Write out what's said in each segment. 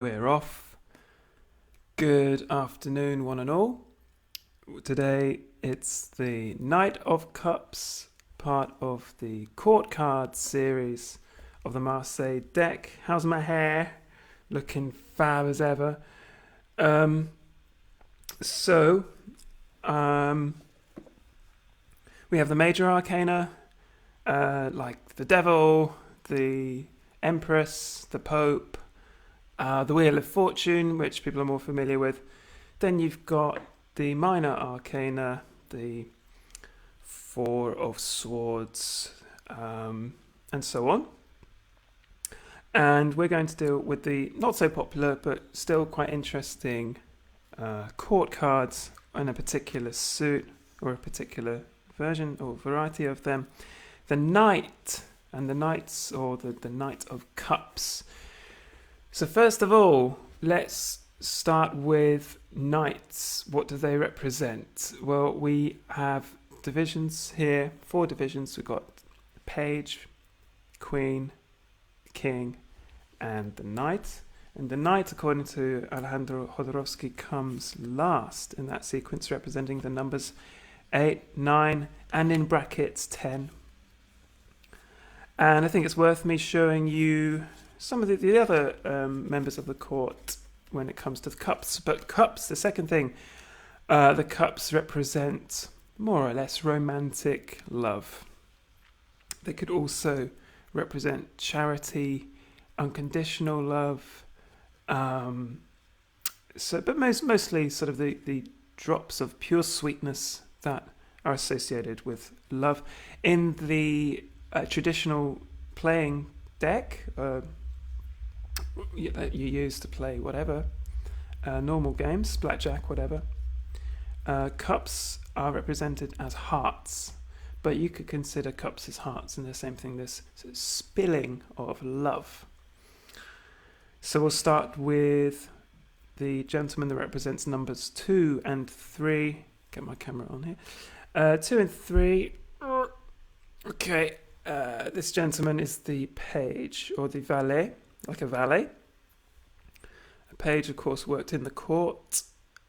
We're off. Good afternoon, one and all. Today it's the Knight of Cups, part of the court card series of the Marseille Deck. How's my hair? Looking fab as ever. So, we have the major arcana, like the Devil, the Empress, the Pope, the Wheel of Fortune, which people are more familiar with. Then you've got the minor arcana, the Four of Swords, and so on. And we're going to deal with the not so popular but still quite interesting court cards in a particular suit or a particular version or variety of them. The Knight and the Knights, or the Knight of Cups. So first of all, let's start with knights. What do they represent? Well, we have divisions here, 4 divisions. We've got page, queen, king, and the knight. And the knight, according to Alejandro Jodorowsky, comes last in that sequence, representing the numbers 8, 9, and in brackets 10. And I think it's worth me showing you some of the other members of the court when it comes to the cups. But cups, the second thing, the cups represent more or less romantic love. They could also represent charity, unconditional love. But mostly sort of the drops of pure sweetness that are associated with love. In the traditional playing deck, that you use to play whatever, normal games, blackjack, whatever. Cups are represented as hearts, but you could consider cups as hearts, and the same thing, this sort of spilling of love. So we'll start with the gentleman that represents numbers 2 and 3. Get my camera on here. 2 and 3. Okay, this gentleman is the page, or the valet. Like a valet. A page, of course, worked in the court,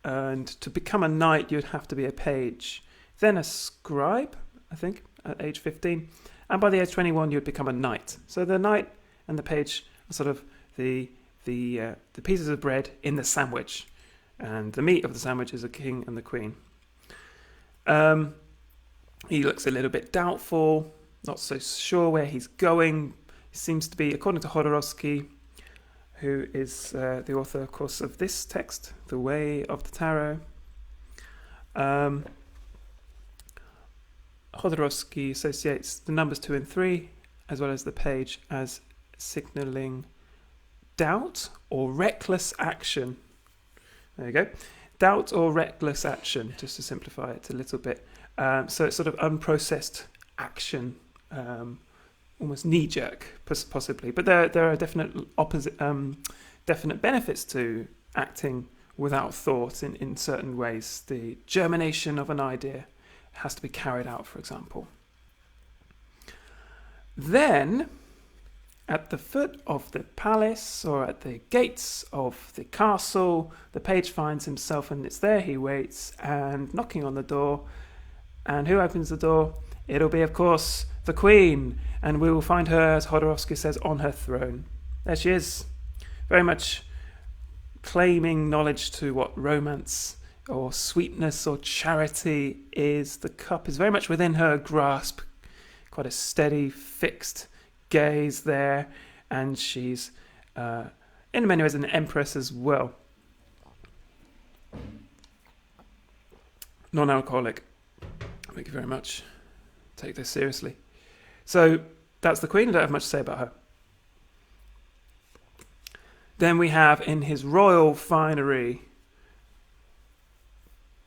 and to become a knight, you'd have to be a page, then a scribe, I think, at age 15, and by the age 21, you'd become a knight. So the knight and the page are sort of the pieces of bread in the sandwich, and the meat of the sandwich is the king and the queen. He looks a little bit doubtful, not so sure where he's going. Seems to be, according to Jodorowsky, who is the author, of course, of this text, The Way of the Tarot. Jodorowsky associates the numbers 2 and 3, as well as the page, as signalling doubt or reckless action. There you go. Doubt or reckless action, just to simplify it a little bit. So it's sort of unprocessed action, almost knee-jerk, possibly. But there are definite benefits to acting without thought in certain ways. The germination of an idea has to be carried out, for example. Then, at the foot of the palace, or at the gates of the castle, the page finds himself, and it's there he waits, and knocking on the door. And who opens the door? It'll be, of course, the Queen, and we will find her, as Jodorowsky says, on her throne. There she is, very much claiming knowledge to what romance or sweetness or charity is. The cup is very much within her grasp, quite a steady, fixed gaze there, and she's, in many ways, an empress as well. Non-alcoholic. Thank you very much. Take this seriously. So that's the Queen. I don't have much to say about her. Then we have, in his royal finery,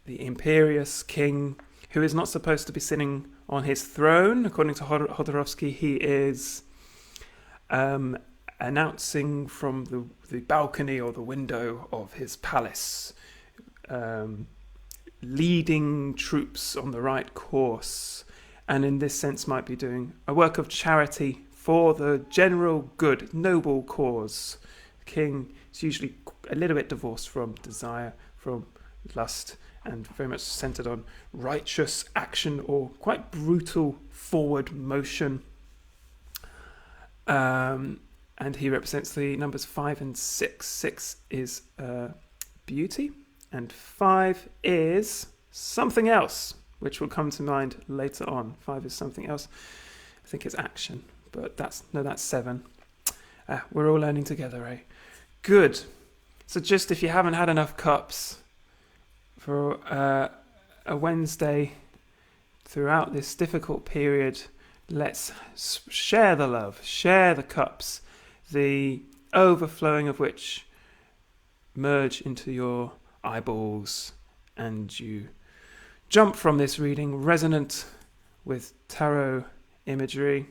the imperious king, who is not supposed to be sitting on his throne. According to Jodorowsky, he is announcing from the balcony or the window of his palace, leading troops on the right course, and in this sense might be doing a work of charity for the general good, noble cause. The king It's usually a little bit divorced from desire, from lust, and very much centered on righteous action or quite brutal forward motion. And he represents the numbers 5 and 6. 6 is beauty, and 5 is something else, which will come to mind later on. 5 is something else. I think it's action, but that's 7. We're all learning together, eh? Good. So just if you haven't had enough cups for a Wednesday throughout this difficult period, let's share the love, share the cups, the overflowing of which merge into your eyeballs, and you jump from this reading resonant with tarot imagery.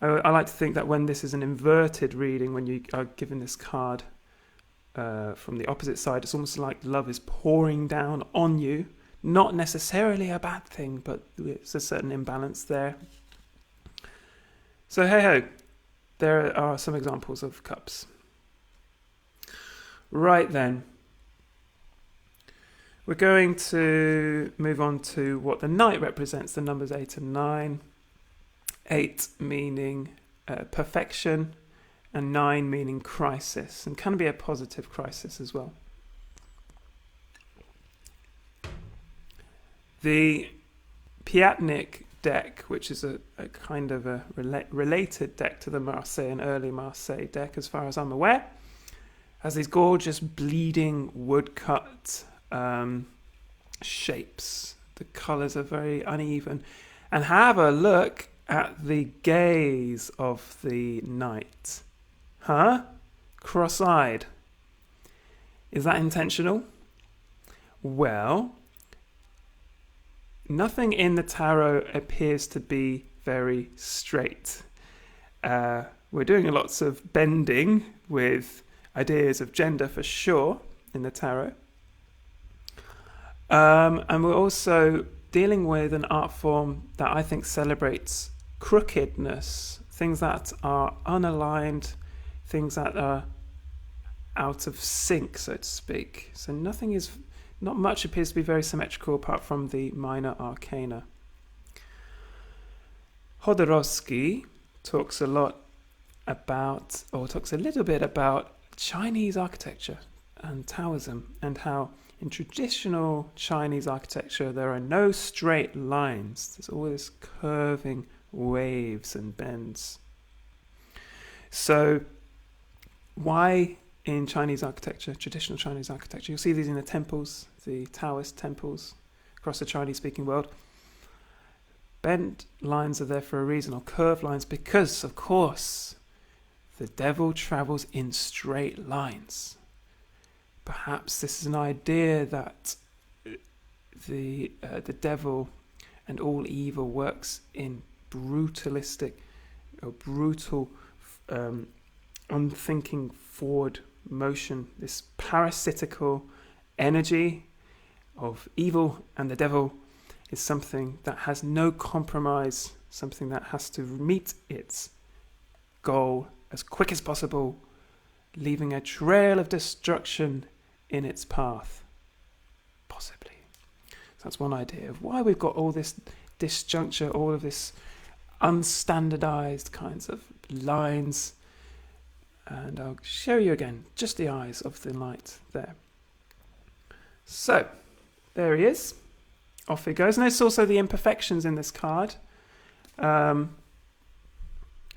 I like to think that when this is an inverted reading, when you are given this card from the opposite side, it's almost like love is pouring down on you. Not necessarily a bad thing, but there's a certain imbalance there. So hey ho, there are some examples of cups. Right then, we're going to move on to what the knight represents, the numbers 8 and 9. 8 meaning perfection, and 9 meaning crisis, and can be a positive crisis as well. The Piatnik deck, which is a kind of a related deck to the Marseille and early Marseille deck, as far as I'm aware, has these gorgeous bleeding woodcut shapes. The colours are very uneven. And have a look at the gaze of the knight. Huh? Cross-eyed. Is that intentional? Well, nothing in the tarot appears to be very straight. We're doing lots of bending with ideas of gender for sure in the tarot. And we're also dealing with an art form that I think celebrates crookedness, things that are unaligned, things that are out of sync, so to speak. So not much appears to be very symmetrical apart from the minor arcana. Jodorowsky talks a little bit about Chinese architecture and Taoism, and how in traditional Chinese architecture there are no straight lines. There's always curving waves and bends. So why in Chinese architecture, traditional Chinese architecture, you'll see these in the temples, the Taoist temples across the Chinese-speaking world. Bent lines are there for a reason, or curved lines, because, of course, the devil travels in straight lines. Perhaps this is an idea that the devil and all evil works in brutalistic or brutal, unthinking forward motion. This parasitical energy of evil and the devil is something that has no compromise, something that has to meet its goal as quick as possible, leaving a trail of destruction in its path. Possibly. So that's one idea of why we've got all this disjuncture, all of this unstandardized kinds of lines. And I'll show you again just the eyes of the light there. So, there he is. Off he goes. Notice also the imperfections in this card.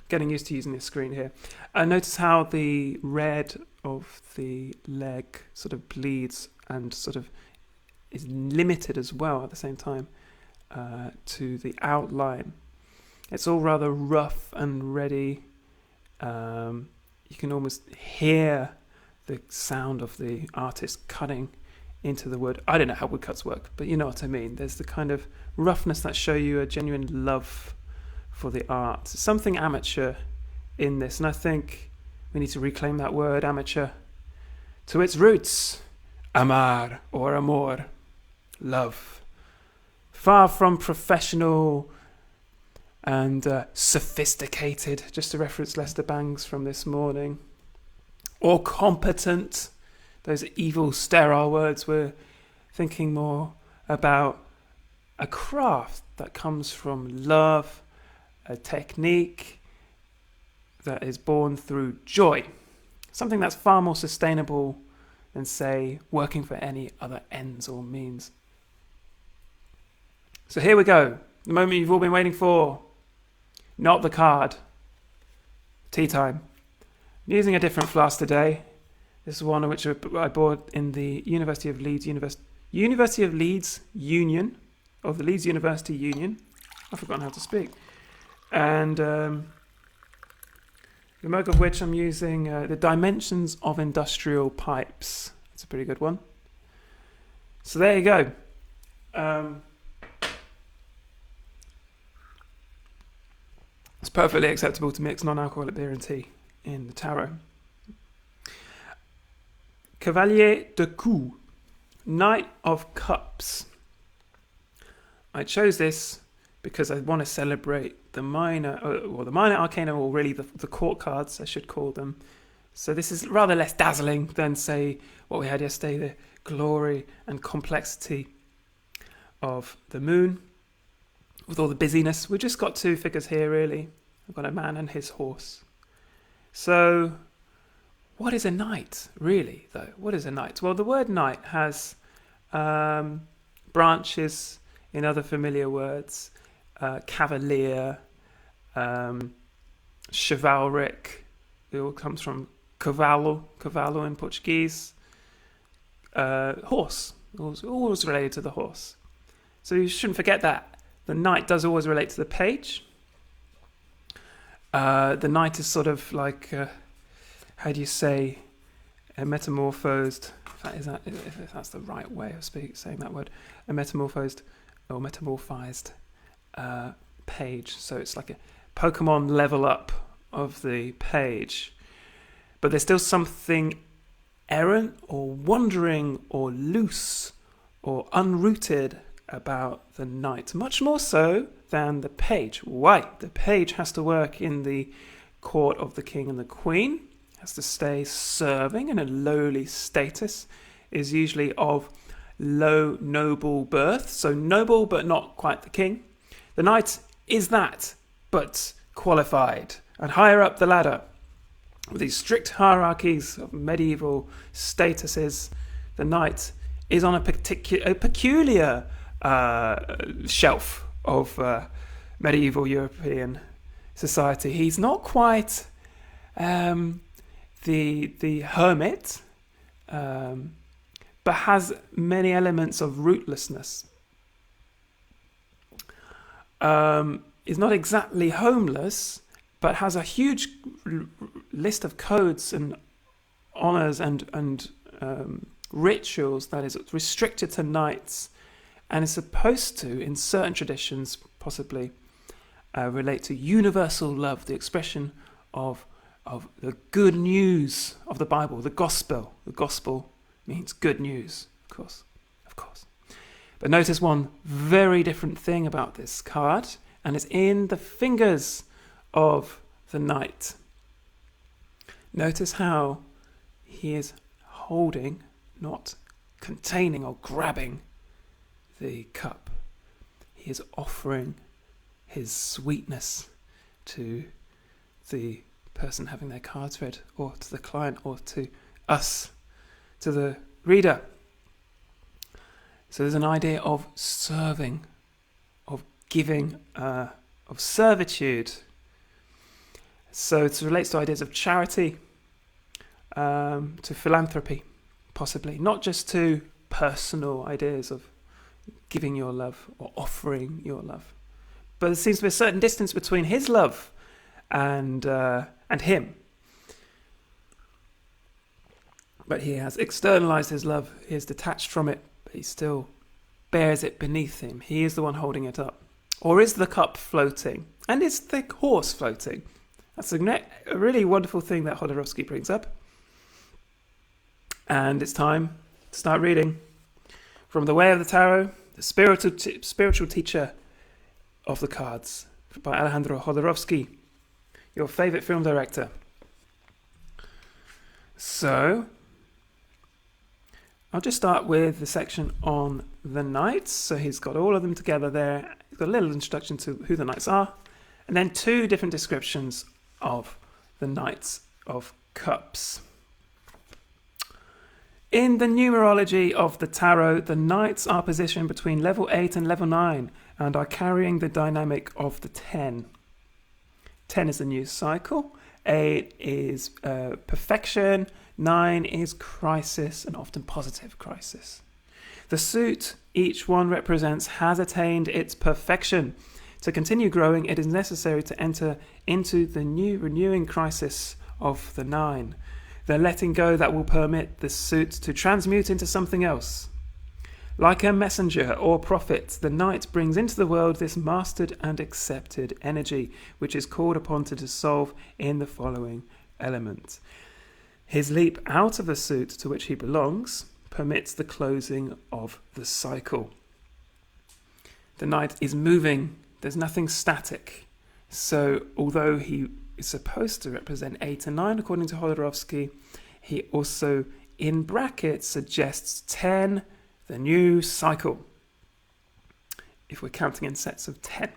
Getting used to using this screen here. Notice how the red of the leg sort of bleeds and sort of is limited as well at the same time to the outline. It's all rather rough and ready. You can almost hear the sound of the artist cutting into the wood. I don't know how woodcuts work, but you know what I mean. There's the kind of roughness that show you a genuine love for the art. Something amateur in this, and I think we need to reclaim that word amateur to its roots. Amar or amor, love. Far from professional and sophisticated, just to reference Lester Bangs from this morning. or competent. Those evil, sterile words. We're thinking more about a craft that comes from love, a technique that is born through joy. Something that's far more sustainable than, say, working for any other ends or means. So here we go. The moment you've all been waiting for. Not the card. Tea time. I'm using a different flask today. This is one which I bought in the University of Leeds Union, of the Leeds University Union. I've forgotten how to speak. And the mug of which I'm using the Dimensions of Industrial Pipes. It's a pretty good one. So there you go. It's perfectly acceptable to mix non-alcoholic beer and tea in the tarot. Cavalier de Coups, Knight of Cups. I chose this because I want to celebrate the minor arcana, or really the court cards, I should call them. So this is rather less dazzling than, say, what we had yesterday, the glory and complexity of the moon, with all the busyness. We've just got two figures here, really. We've got a man and his horse. So what is a knight, really, though? What is a knight? Well, the word knight has branches in other familiar words. Cavalier, chivalric. It all comes from cavalo in Portuguese. Horse, always related to the horse. So you shouldn't forget that. The knight does always relate to the page. The knight is sort of like, how do you say, a metamorphosed, if that's the right way of saying that word, a metamorphosed or metamorphized page. So it's like a Pokemon level up of the page. But there's still something errant or wandering or loose or unrooted about the knight, much more so than the page. Why? The page has to work in the court of the king and the queen, has to stay serving in a lowly status, is usually of low noble birth, so noble but not quite the king. The knight is that, but qualified and higher up the ladder. With these strict hierarchies of medieval statuses, the knight is on a peculiar shelf of medieval European society. He's not quite the hermit, but has many elements of rootlessness. Is not exactly homeless, but has a huge list of codes and honors and rituals that is restricted to knights, and is supposed to, in certain traditions, possibly relate to universal love, the expression of the good news of the Bible, the gospel. The gospel means good news, of course. But notice one very different thing about this card, and it's in the fingers of the knight. Notice how he is holding, not containing or grabbing, the cup. He is offering his sweetness to the person having their cards read, or to the client, or to us, to the reader. So there's an idea of serving, of giving, of servitude. So it relates to ideas of charity, to philanthropy, possibly. Not just to personal ideas of giving your love or offering your love. But there seems to be a certain distance between his love and him. But he has externalized his love. He is detached from it, but he still bears it beneath him. He is the one holding it up. Or is the cup floating? And is the horse floating? That's a really wonderful thing that Jodorowsky brings up. And it's time to start reading. From The Way of the Tarot, the spiritual teacher of the cards, by Alejandro Jodorowsky, your favorite film director. So I'll just start with the section on the knights. So he's got all of them together there. He's got a little introduction to who the knights are, and then two different descriptions of the Knights of Cups. In the numerology of the tarot, the knights are positioned between level 8 and level 9 and are carrying the dynamic of the 10. 10 is the new cycle, 8 is perfection, 9 is crisis, and often positive crisis. The suit each one represents has attained its perfection. To continue growing, it is necessary to enter into the new renewing crisis of the 9, the letting go that will permit the suit to transmute into something else. Like a messenger or prophet, the knight brings into the world this mastered and accepted energy, which is called upon to dissolve in the following element. His leap out of the suit to which he belongs permits the closing of the cycle. The knight is moving. There's nothing static. So although he is supposed to represent 8 and 9 according to Jodorowsky, he also in brackets suggests 10, the new cycle, if we're counting in sets of 10.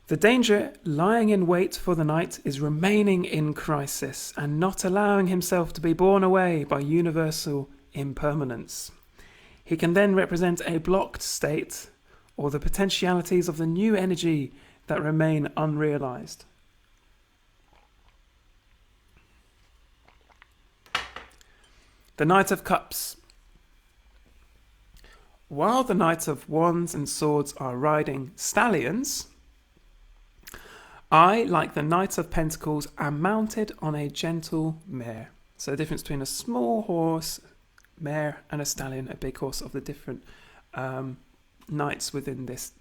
The danger lying in wait for the knight is remaining in crisis and not allowing himself to be borne away by universal impermanence. He can then represent a blocked state or the potentialities of the new energy that remain unrealized. The Knight of Cups. While the Knights of Wands and Swords are riding stallions, I, like the Knights of Pentacles, am mounted on a gentle mare. So the difference between a small horse, mare, and a stallion, a big horse, of the different knights within this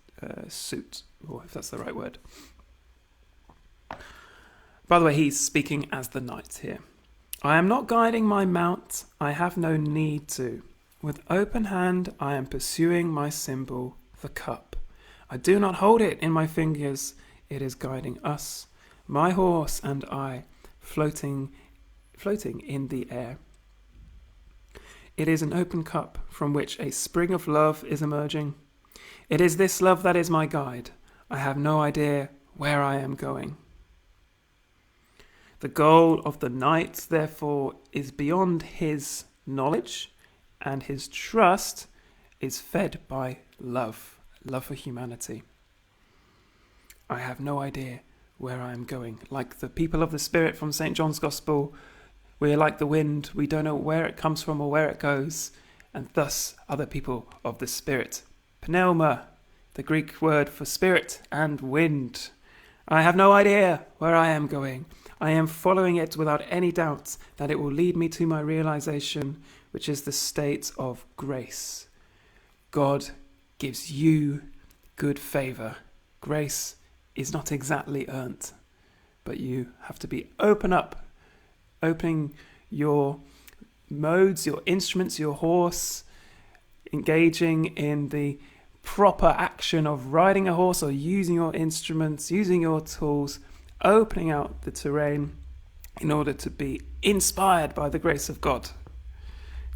suit, or if that's the right word. By the way, he's speaking as the knight here. I am not guiding my mount, I have no need to. With open hand, I am pursuing my symbol, the cup. I do not hold it in my fingers, it is guiding us, my horse and I, floating in the air. It is an open cup from which a spring of love is emerging. It is this love that is my guide. I have no idea where I am going. The goal of the knight, therefore, is beyond his knowledge, and his trust is fed by love for humanity. I have no idea where I am going. Like the people of the Spirit from St. John's Gospel, we are like the wind, we don't know where it comes from or where it goes, and thus are the people of the Spirit. Pneuma, the Greek word for spirit and wind. I have no idea where I am going. I am following it without any doubt that it will lead me to my realization, which is the state of grace. God gives you good favor. Grace is not exactly earned, but you have to be opening your modes, your instruments, your horse, engaging in the proper action of riding a horse or using your instruments, using your tools, opening out the terrain in order to be inspired by the grace of God.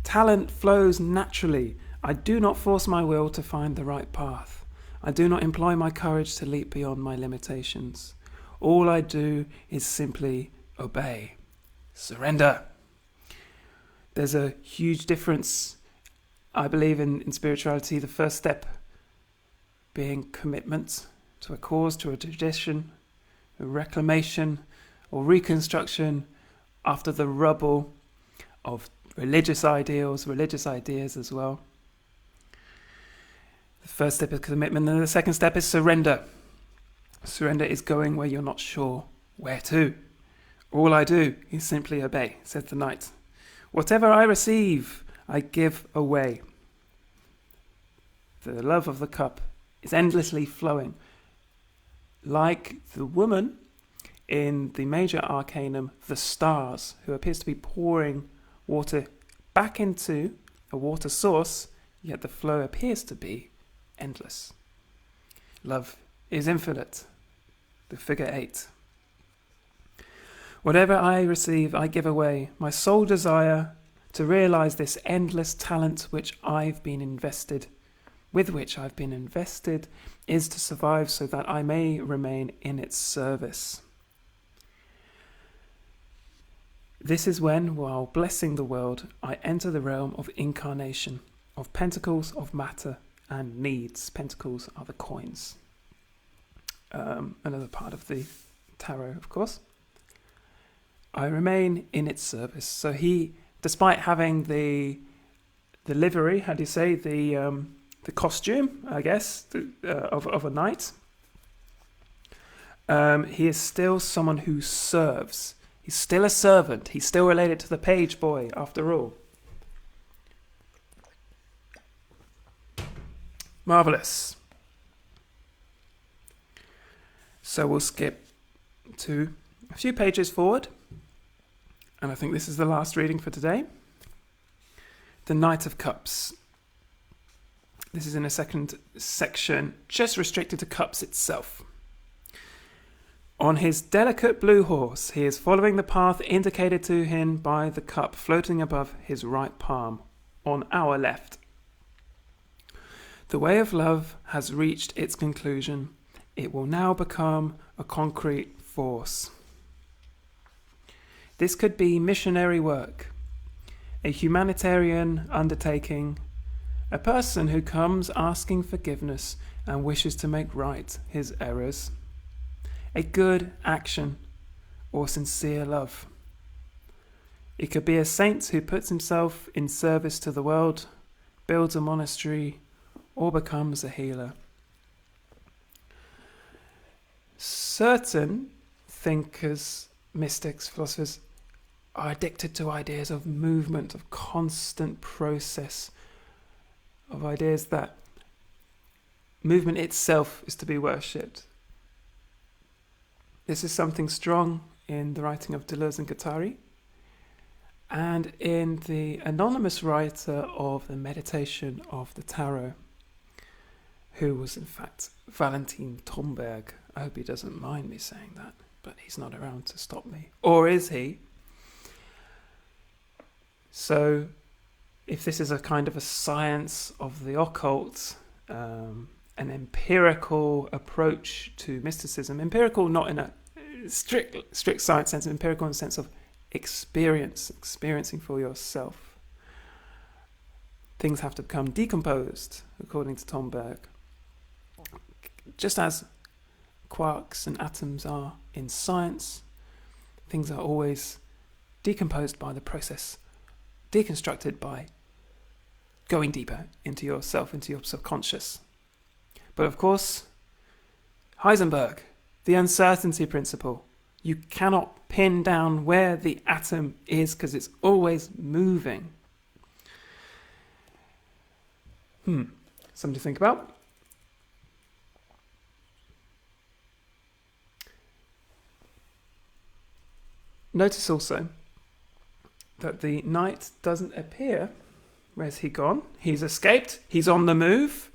Talent flows naturally. I do not force my will to find the right path. I do not employ my courage to leap beyond my limitations. All I do is simply obey. Surrender. There's a huge difference, I believe, in spirituality. The first step being commitment to a cause, to a tradition, a reclamation or reconstruction after the rubble of religious ideals, religious ideas as well. The first step is commitment, and the second step is surrender. Surrender is going where you're not sure where to. All I do is simply obey, said the knight. Whatever I receive, I give away. The love of the cup is endlessly flowing. Like the woman in the major arcanum, the stars, who appears to be pouring water back into a water source, yet the flow appears to be endless. Love is infinite. The figure 8. Whatever I receive, I give away. My sole desire to realize this endless talent with which I've been invested, is to survive so that I may remain in its service. This is when, while blessing the world, I enter the realm of incarnation, of pentacles, of matter, and needs. Pentacles are the coins. Another part of the tarot, of course. I remain in its service. So he, despite having the livery, how do you say, the costume, I guess, of a knight, he is still someone who serves. He's still a servant. He's still related to the page boy, after all. Marvellous. So we'll skip to a few pages forward. And I think this is the last reading for today. The Knight of Cups. This is in a second section, just restricted to cups itself. On his delicate blue horse, he is following the path indicated to him by the cup floating above his right palm, on our left. The way of love has reached its conclusion. It will now become a concrete force. This could be missionary work, a humanitarian undertaking, a person who comes asking forgiveness and wishes to make right his errors, a good action or sincere love. It could be a saint who puts himself in service to the world, builds a monastery, or becomes a healer. Certain thinkers, mystics, philosophers are addicted to ideas of movement, of constant process, of ideas that movement itself is to be worshipped. This is something strong in the writing of Deleuze and Guattari, and in the anonymous writer of the Meditation of the Tarot, who was in fact Valentin Tomberg. I hope he doesn't mind me saying that, but he's not around to stop me. Or is he? So, if this is a kind of a science of the occult, an empirical approach to mysticism, empirical not in a strict science sense, empirical in the sense of experiencing for yourself. Things have to become decomposed, according to Tomberg. Just as quarks and atoms are in science, things are always decomposed by the process, deconstructed by going deeper into yourself, into your subconscious. But of course, Heisenberg, the uncertainty principle, you cannot pin down where the atom is because it's always moving. Something to think about. Notice also that the knight doesn't appear. Where's he gone? He's escaped. He's on the move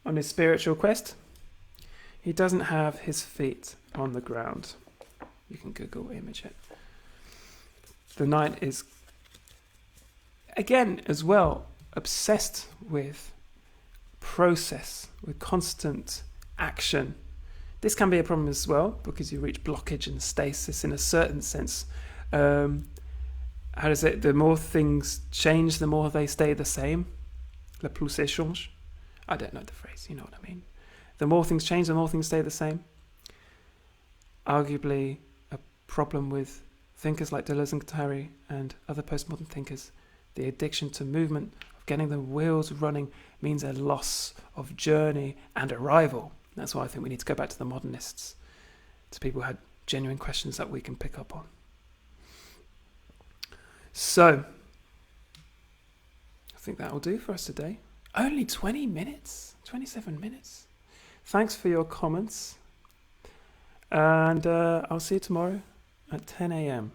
on his spiritual quest. He doesn't have his feet on the ground. You can Google image it. The knight is, again, as well, obsessed with process, with constant action. This can be a problem as well, because you reach blockage and stasis in a certain sense. How does it? The more things change, the more they stay the same. Le plus ça change. I don't know the phrase, you know what I mean. The more things change, the more things stay the same. Arguably a problem with thinkers like Deleuze and Guattari and other postmodern thinkers. The addiction to movement, of getting the wheels running, means a loss of journey and arrival. That's why I think we need to go back to the modernists, to people who had genuine questions that we can pick up on. So, I think that will do for us today. Only 20 minutes, 27 minutes. Thanks for your comments. And I'll see you tomorrow at 10 a.m.